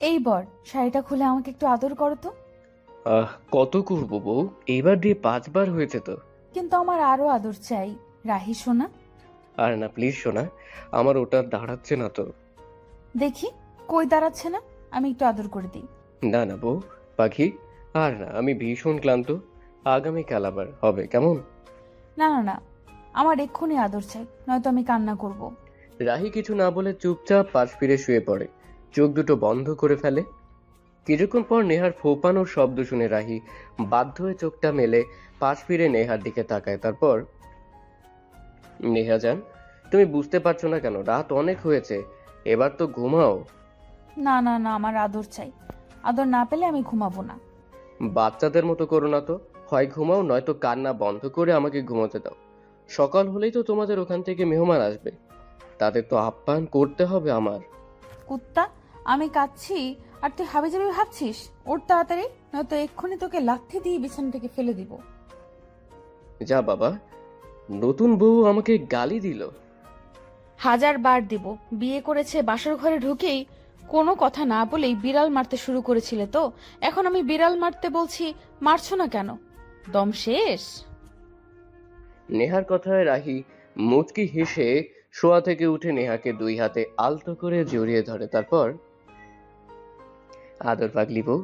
এই বর, শাড়িটা খুলে আমাকে একটু আদর করো তো। কত করবো বউ? এইবার দিয়ে 5 বার হয়েছে তো। কিন্তু আমার আরো আদর চাই, রাহি সোনা। আর না প্লিজ শোনা, আমার ওটা দাঁড়াচ্ছে না তো। দেখি, কই দাঁড়াচ্ছে না, আমি একটু আদর করে দিই। না না বউ পাখি, আর না, আমি ভীষণ ক্লান্ত। আগামীকাল আবার হবে কেমন? না না না, আমার এক্ষুনি আদর চাই, নয়তো আমি কান্না করব। রাহি কিছু না বলে চুপচাপ পাশ ফিরে শুয়ে পড়ে, চোখ দুটো বন্ধ করে ফেলে। কিছুক্ষণ পর নেহার ফোপানোর শব্দ শুনে রাহি বাধ্য হয়ে চোখটা মেলে পাশ ফিরে নেহার দিকে তাকায়। তারপর, নেহা যান, তুমি বুঝতে পারছো না কেন? রাত অনেক হয়েছে, এবার তো ঘুমাও। না না না, আমার আদর চাই। আদর না পেলে আমি ঘুমাবো না। বাচ্চাদের মতো করো না তো, হয় ঘুমাও নয়তো কান্না বন্ধ করে আমাকে ঘুমোতে দাও। সকাল হলেই তো তোমাদের ওখান থেকে মেহমান আসবে, তাদের তো আপ্যায়ন করতে হবে আমার। কুত্তা, আমি কাঁদছি আর তুই হাবিজাবি ভাবছিস? ওর তাড়াতাড়ি, নয়তো এক্ষুনি তোকে লাথি দিয়ে বিছানা থেকে ফেলে দিব। যা বাবা, নতুন বউ আমাকে গালি দিল। 1000 বার দিব। বিয়ে করেছে বাসর ঘরে ঢুকেই কোনো কথা না বলেই বিড়াল মারতে শুরু করেছিলে তো, এখন আমি বিড়াল মারতে বলছি, মারছো না কেন? দম শেষ? নেহার কথায় রাহি মুচকি হেসে শোয়া থেকে উঠে নেহাকে 2 হাতে আলতো করে জড়িয়ে ধরে। তারপর, আদর পাগলি বউ,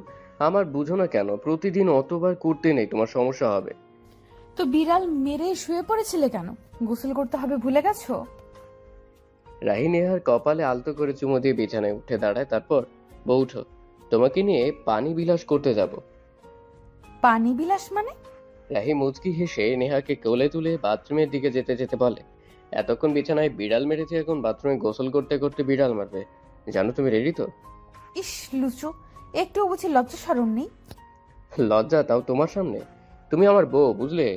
আমার বুঝো না কেন? প্রতিদিন অতবার করতে নেই, তোমার সমস্যা হবে। তো বিড়াল মেরে শুয়ে পড়েছিলে কেন? গোসল করতে হবে ভুলে গেছো? রাহি নেহার কপালে আলতো করে চুমু দিয়ে বিছানায় উঠে দাঁড়ায়। তারপর, বউ উঠো, তোমাকে নিয়ে পানি বিলাস করতে যাব। পানি বিলাস মানে? রাহি মুচকি হেসে নেহাকে কোলে তুলে বাথরুমের দিকে যেতে যেতে বলে, এতক্ষণ বিছানায় বিড়াল মেরেছে, এখন বাথরুমে গোসল করতে করতে বিড়াল মারবে। জানো তুমি রেডি তো? ইস লুচু, একটু বুঝি লজ্জা শরম নেই? লজ্জা, তাও তোমার সামনে? তুমি আমার বউ, বুঝলে?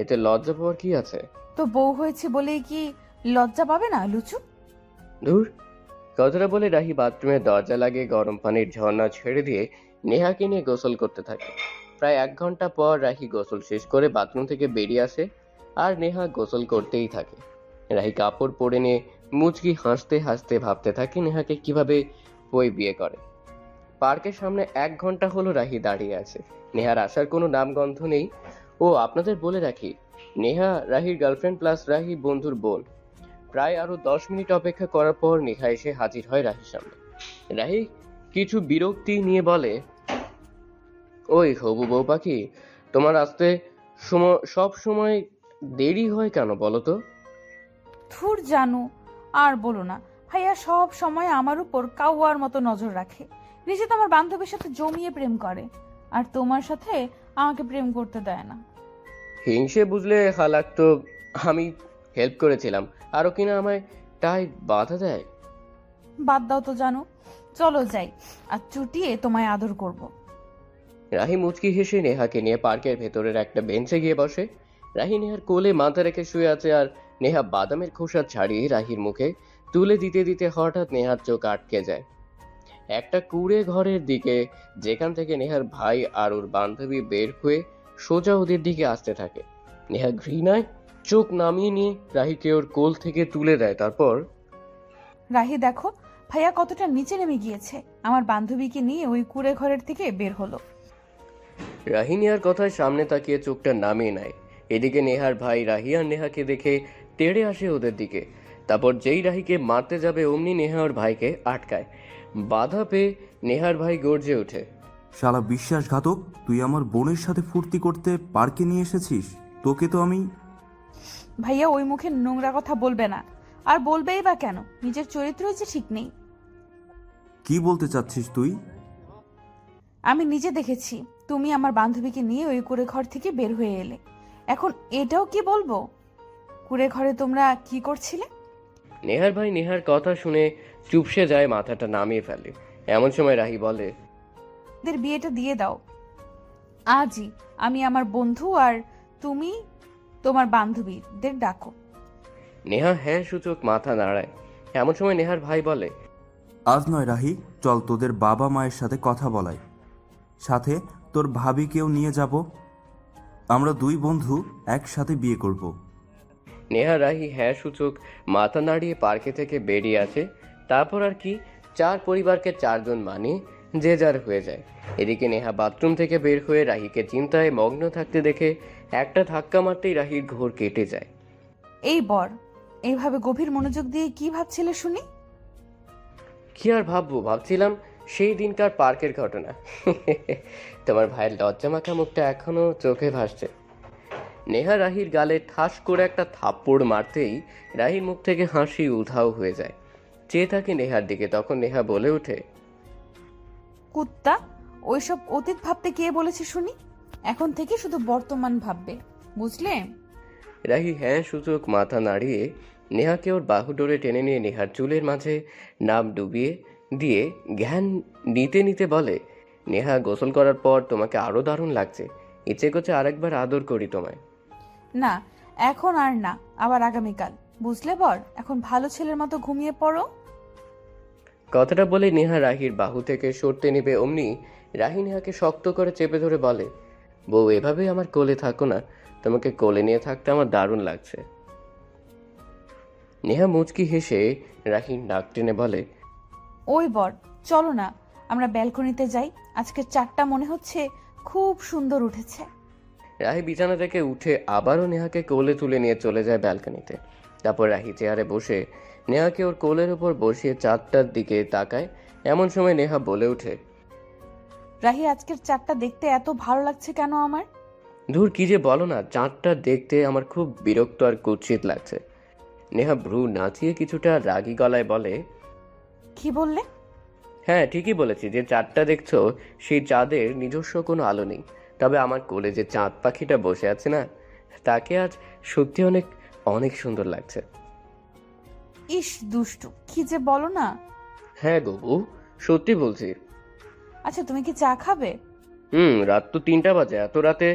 এতে লজ্জা পাওয়ার কি আছে? তো বউ হয়েছে বলেই কি লজ্জা পাবে না লুচু? ধুর। কথাটা বলে রাহি বাথরুমের দরজা লাগিয়ে গরম পানির ঝর্ণা ছেড়ে দিয়ে নেহাকে নিয়ে গোসল করতে থাকে। প্রায় 1 ঘন্টা পর রাহি গোসল শেষ করে বাথরুম থেকে বেরিয়ে আসে, আর নেহা গোসল করতেই থাকে। রাহি কাপড় পরে নিয়ে মুচকি হাসতে হাসতে ভাবতে থাকে নেহাকে কিভাবে বই বিয়ে করে। পার্কের সামনে 1 ঘন্টা হলো রাহি দাঁড়িয়ে আছে, নেহার আসার কোনো নামগন্ধ নেই। ও আপনাদের বলে রাখি, নেহা রাহির গার্লফ্রেন্ড প্লাস রাহি বন্ধুর বোন। প্রায় আরো 10 মিনিট অপেক্ষা করার পর নেহা এসে হাজির হয় রাহির সামনে। রাহি কিছু বিরক্তি নিয়ে বলে, ওই হবু বউ পাখি, তোমার আসতে সব সময় দেরি হয় কেন বলো তো? থুর জানু, আর বলো না। ভাইয়া সব সময় আমার উপর কাউয়ার মতো নজর রাখে। নিজে তো আমার বান্ধবীর সাথে জমিয়ে প্রেম করে, আর তোমার সাথে আমাকে প্রেম করতে দেয় না। হিংসে বুঝলে হালাক তো। আমি হেল্প করেছিলাম, আরো কিনা আমায় তাই বাধা দেয়। বাদ দাও তো জানু, চলো যাই, আর চুটিয়ে তোমায় আদর করব। রাহি মুচকি হেসে নেহাকে নিয়ে পার্কের ভেতরের একটা বেঞ্চে গিয়ে বসে। রাহি নেহার কোলে মাথা রেখে শুয়ে আছে, আর নেহা বাদামের খোসা ছাড়িয়ে রাহির মুখে তুলে দিতে দিতে হঠাৎ নেহার চোখ আটকে যায় একটা কুঁড়ে ঘরের দিকে, যেখান থেকে নেহার ভাই আর ওর বান্ধবী বের হয়ে সোজা ওদের দিকে আসতে থাকে। নেহা ঘৃণায় চোখ নামিয়ে নিয়ে রাহিকে ওর কোল থেকে তুলে দেয়। তারপর, রাহি দেখো, ভাইয়া কতটা নিচে নেমে গিয়েছে, আমার বান্ধবীকে নিয়ে ওই কুঁড়ে ঘরের থেকে বের হলো। রাহি নেহার কথায় সামনে তাকিয়ে চোখটা নামিয়ে নেয়। এদিকে নেহার ভাই রাহি আর নেহাকে দেখে তেড়ে আসে ওদের দিকে। তারপর যেই রাহিকে মারতে যাবে অমনি নেহা ওর ভাইকে আটকায়। বাধা পেয়ে নেহার ভাই গর্জে ওঠে, শালা বিশ্বাসঘাতক, তুই আমার বোনের সাথে ফুর্তি করতে পার্কে নিয়ে এসেছিস? তোকে তো আমি... ভাইয়া ওই মুখে নোংরা কথা বলবে না, আর বলবেই বা কেন? নিজের চরিত্রই যে ঠিক নেই। কি বলতে চাচ্ছিস তুই? আমি নিজে দেখেছি, তুমি আমার বান্ধবীকে নিয়ে ওই কুঁড়ে ঘর থেকে বের হয়ে এলে। এখন এটাও কি বলবো? কুঁড়ে ঘরে তোমরা কি করছিলে? নেহার ভাই নেহার কথা শুনে চুপসে যায়, মাথাটা নামিয়ে ফেলে। এমন সময় রাহি বলে, এদের বিয়েটা দিয়ে দাও আজই। আমি আমার বন্ধু আর তুমি তোমার বান্ধবীদের ডাকো। নেহা হ্যাঁ সূচক মাথা নাড়ায়। এমন সময় নেহার ভাই বলে, আজ নয় রাহি, চল তোদের বাবা মায়ের সাথে কথা বলাই, সাথে তোর ভাবিকেও নিয়ে যাব। আমরা দুই বন্ধু একসাথে বিয়ে করব। নেহা রাহি হ্যাঁ সূচক মাথা নাড়িয়ে পার্কে থেকে বেরিয়ে আসে। তারপর আর কি, 4 পরিবারকে 4 জন মানিয়ে যে যার হয়ে যায়। এদিকে নেহা বাথরুম থেকে বের হয়ে রাহিকে চিন্তায় মগ্ন থাকতে দেখে একটা ধাক্কা মারতেই রাহির ঘোর কেটে যায়। এই বর, এইভাবে গভীর মনোযোগ দিয়ে কি ভাবছিলে শুনি? কি আর ভাববো, ভাবছিলাম সেই দিনকার পার্কের ঘটনা। তোমার ভাইয়ের লজ্জামাখা মুখটা এখনো চোখে ভাসছে। নেহা রাহির গালে ঠাস করে একটা থাপ্পড় মারতেই রাহির মুখ থেকে হাসি উধাও হয়ে যায়। চেয়ে থাকে নেহার দিকে। তখন নেহা বলে ওঠে, কুত্তা, ওইসব অতীত ভাবতে কে বলেছে শুনি? এখন থেকে শুধু বর্তমান ভাববে, বুঝলে? রাহি হ্যাঁ সূচক মাথা নাড়িয়ে নেহাকে ওর বাহু ডোরে টেনে নিয়ে নেহার চুলের মাঝে নাম ডুবিয়ে দিয়ে জ্ঞান নিতে নিতে বলে, নেহা গোসল করার পর তোমাকে আরো দারুণ লাগছে। ইচ্ছে করছে আরেকবার আদর করি তোমায়। না, এখন আর না, আবার আগামীকাল, বুঝলে বর? এখন ভালো ছেলের মতো ঘুমিয়ে পড়ো। কথাটা বলে নেহা রাহির বাহু থেকে সরতে নেবে অমনি রাহি নেহাকে শক্ত করে চেপে ধরে বলে, বউ এভাবে আমার কোলে থাকো না, তোমাকে কোলে নিয়ে থাকতে আমার দারুণ লাগছে। নেহা মুচকি হেসে রাহির নাক টেনে বলে, ওই বর, চলো না আমরা ব্যালকনিতে যাই। আজকের চারটা মনে হচ্ছে খুব সুন্দর উঠেছে। রাহি বিছানা থেকে উঠে আবারও নেহাকে কোলে তুলে নিয়ে চলে যায় ব্যালকনিতে। তারপর রাহি চেয়ারে বসে নেহাকে ওর কোলের উপর বসিয়ে চাঁদটার দিকে তাকায়। এমন সময় নেহা বলে ওঠে, রাহি, আজকের চারটা দেখতে এত ভালো লাগছে কেন আমার? ধুর কি যে বলো না, চাঁদটা দেখতে আমার খুব বিরক্ত আর কুৎসিত লাগছে। নেহা ভ্রু নাচিয়ে কিছুটা রাগী গলায় বলে, কি বললে? হ্যাঁ ঠিকই বলেছি, যে চাঁদটা দেখছো সেই চাঁদের নিজস্ব কোনো আলো নেই। তবে আমার কোলে যে চাঁদ পাখিটা বসে আছে না, তাকে আজ সত্যি অনেক অনেক সুন্দর লাগছে। ইস দুষ্টু, কি যে বলো না। হ্যাঁ গো বউ, সত্যি বলছি। আচ্ছা, তুমি কি চা খাবে? রাত তো 3টা বাজে, এত রাতে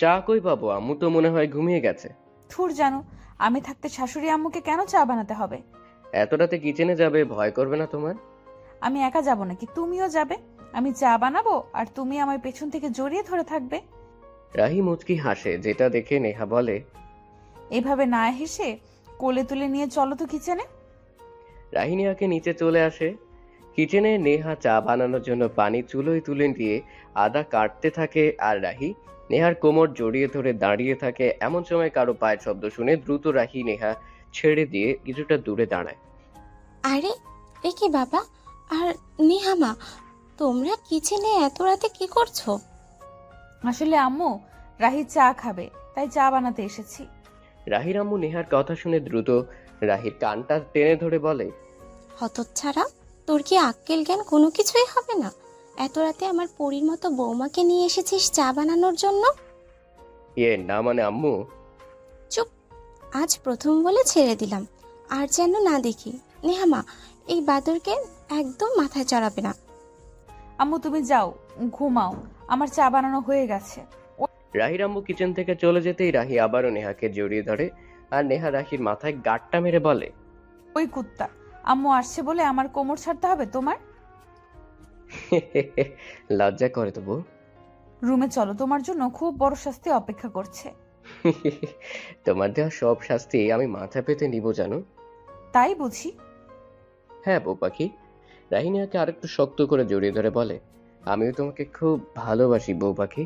চা কই পাবো? আম্মু তো মনে হয় ঘুমিয়ে গেছে। থুর, জানো আমি থাকতে শাশুড়ি আম্মুকে কেন চা বানাতে হবে? এত রাতে কিচেনে যাবে, ভয় করবে না তোমার? আমি একা যাব নাকি? তুমিও যাবে। আমি চা বানাবো আর তুমি আমার পেছন থেকে জড়িয়ে ধরে থাকবে। রাহি মুচকি হাসে, যেটা দেখে নেহা বলে, এভাবে না হেসে কোলে তুলে নিয়ে চলো তো কিচেনে। রাহি নেহাকে নিচে চলে আসে। কিচেনে নেহা চা বানানোর জন্য পানি চুলোয় তুলে দিয়ে আদা কাটতে থাকে, আর রাহি নেহার কোমর জড়িয়ে ধরে দাঁড়িয়ে থাকে। এমন সময় কারো পায়ের শব্দ শুনে দ্রুত রাহি নেহা ছেড়ে দিয়ে কিছুটা দূরে দাঁড়ায়। আরে, এ কি বাবা আর নেহামা, তোমরা কিচেনে এত রাতে কি করছো? আসলে আম্মু, রাহি চা খাবে, তাই চা বানাতে এসেছি। রাহির আম্মু নেহার কথা শুনে দ্রুত রাহির কানটা টেনে ধরে বলে, হতচ্ছাড়া, তোর কি আক্কেল জ্ঞান কোনো কিছুই হবে না? এত রাতে আমার পরীর মতো বৌমাকে নিয়ে এসেছিস চা বানানোর জন্য? না মানে আম্মু। চুপ, আজ প্রথম বলে ছেড়ে দিলাম, আর যেন না দেখি। নেহামা, এই বাদরকে একদম মাথায় চড়াবে না। আম্মু তুমি যাও, ঘুমাও, আমার চা বানানো হয়ে গেছে। রাহির আম্মু কিচেন থেকে চলে যেতেই রাহি আবারও নেহাকে জড়িয়ে ধরে, আর নেহা রাহির মাথায় গাঁটটা মেরে বলে, ওই কুত্তা, আম্মু আসছে বলে আমার কোমর ছাড়তে হবে তোমার? লজ্জা করে তো বউ। রুমে চলো, তোমার জন্য খুব বড় শাস্তি অপেক্ষা করছে। তোমার দেওয়া সব শাস্তি আমি মাথা পেতে নিব জানো। তাই বুঝি? হ্যাঁ বউ পাখি। রাহি নেহাকে আরেকটু শক্ত করে জড়িয়ে ধরে বলে, আমিও তোমাকে খুব ভালোবাসি বউ পাখি।